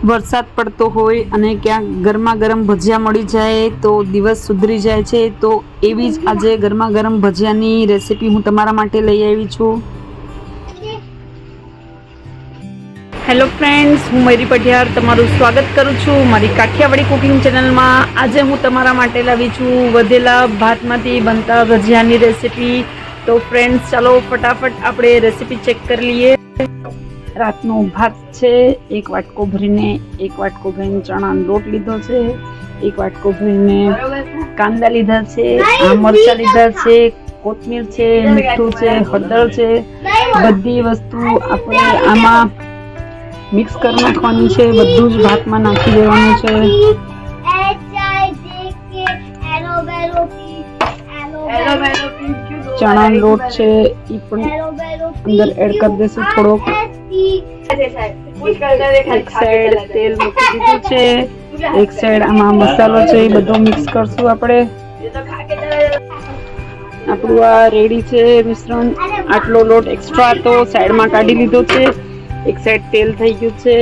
વરસાદ પડતો હોય અને ક્યાંક ગરમા ગરમ ભજીયા મળી જાય તો દિવસ સુધરી જાય છે. તો એવી જ આજે ગરમા ગરમ ભજીયાની રેસીપી હું તમારા માટે લઈ આવી છું. હેલો ફ્રેન્ડ્સ, હું મયુરી પઢિયાર તમારું સ્વાગત કરું છું મારી કાઠિયાવાડી કુકિંગ ચેનલમાં. આજે હું તમારા માટે લાવી છું વધેલા ભાતમાંથી બનતા ભજીયાની રેસીપી. તો ફ્રેન્ડ્સ, ચાલો ફટાફટ આપણે રેસીપી ચેક કરી લઈએ. રાતનો ભાત છે, એક વાટકો ભરીને ચણાનો લોટ લીધો છે, એક વાટકો ભરીને કાંદા લીધા છે, મરચાં લીધા છે, કોથમીર છે, મીઠું છે, હળદર છે. બધી વસ્તુ આપણે આમાં મિક્સ કરી નાખવાની છે. બધું જ ભાતમાં નાખી દેવાનું છે. ચણાનો લોટ છે એ પણ અંદર એડ કરી દેશું થોડોક. એક સાઈડ તેલ મૂકી દીધું છે, એક સાઈડ આમાં મસાલો છે, એ બધો મિક્સ કરશું આપણે. આપણું આ રેડી છે મિશ્રણ. આટલો લોટ એક્સ્ટ્રા તો સાઈડમાં કાઢી લીધો છે. એક સાઈડ તેલ થઈ ગયું છે.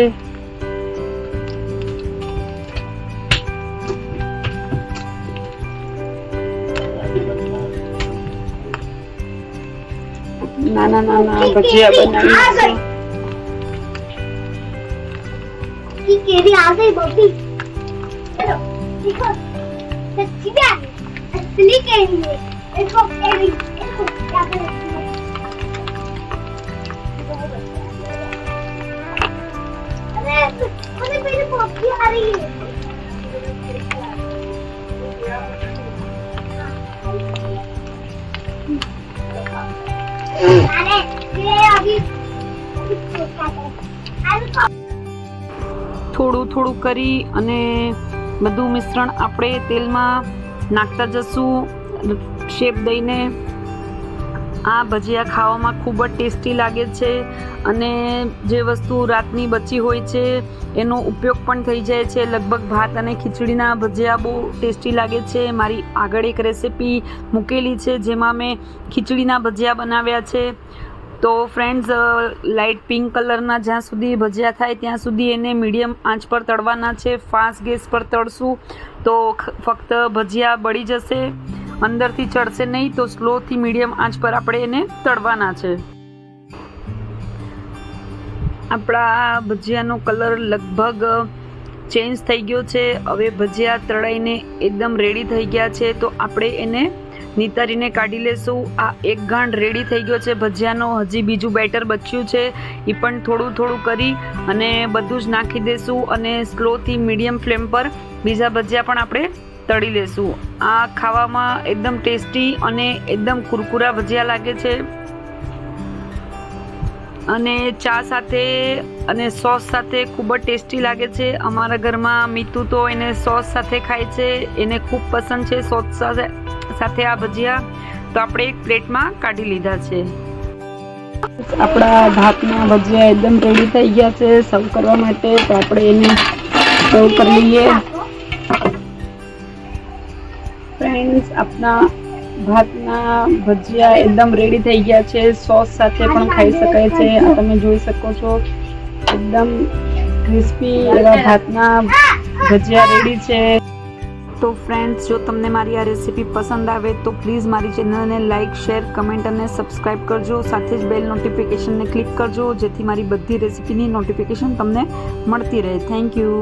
નાના નાના ભજીયા બનાવી છે. કેરી આ ગઈ બોટી. ચલો देखो सच्ची में असली केरी है. इसको केरी इसको क्या करें. अरे मेरी पोती आ रही है. अरे ये अभी થોડું થોડું કરી અને બધું મિશ્રણ આપણે તેલમાં નાખતા જશું શેપ દઈને. આ ભજીયા ખાવામાં ખૂબ જ ટેસ્ટી લાગે છે અને જે વસ્તુ રાતની બચી હોય છે એનો ઉપયોગ પણ થઈ જાય છે. લગભગ ભાત અને ખીચડીના ભજીયા બહુ ટેસ્ટી લાગે છે. મારી આગળ એક રેસીપી મૂકેલી છે જેમાં મેં ખીચડીના ભજીયા બનાવ્યા છે. તો ફ્રેન્ડ્સ, લાઇટ પિંક કલરના જ્યાં સુધી ભજીયા થાય ત્યાં સુધી એને મીડિયમ આંચ પર તળવાના છે. ફાસ્ટ ગેસ પર તળશું તો ફક્ત ભજીયા બળી જશે, અંદરથી ચડશે નહીં. તો સ્લોથી મીડિયમ આંચ પર આપણે એને તળવાના છે. આપણા ભજીયાનો કલર લગભગ ચેન્જ થઈ ગયો છે. હવે ભજીયા તળાઈને એકદમ રેડી થઈ ગયા છે. તો આપણે એને નિતારીને કાઢી લેશું. આ એક ગાંઠ રેડી થઈ ગયો છે ભજીયાનો. હજી બીજું બેટર બચ્યું છે, એ પણ થોડું થોડું કરી અને બધું જ નાખી દેશું અને સ્લોથી મીડિયમ ફ્લેમ પર બીજા ભજીયા પણ આપણે તળી લેશું. આ ખાવામાં એકદમ ટેસ્ટી અને એકદમ કુરકુરા ભજીયા લાગે છે અને ચા સાથે અને સોસ સાથે ખૂબ જ ટેસ્ટી લાગે છે. અમારા ઘરમાં મીતુ તો એને સોસ સાથે ખાય છે, એને ખૂબ પસંદ છે સોસ સાથે આ ભજીયા. તો આપણે એક પ્લેટમાં કાઢી લીધા છે. આપણા ભાતના ભજીયા એકદમ રેડી થઈ ગયા છે સર્વ કરવા માટે. તો આપણે એને સર્વ કરી લઈએ. ફ્રેન્ડ્સ, આપણા ભાતના ભજીયા એકદમ રેડી થઈ ગયા છે. સોસ સાથે પણ ખાઈ શકાય છે. આ તમે જોઈ શકો છો એકદમ ક્રિસ્પી એવા ભાતના ભજીયા રેડી છે. તો ફ્રેન્ડ્સ, જો તમને મારી આ રેસીપી પસંદ આવે તો પ્લીઝ મારી ચેનલને લાઇક, શેર, કમેન્ટ અને સબસ્ક્રાઈબ કરજો. સાથે જ બેલ નોટિફિકેશનને ક્લિક કરજો જેથી મારી બધી રેસીપીની નોટિફિકેશન તમને મળતી રહે. Thank you.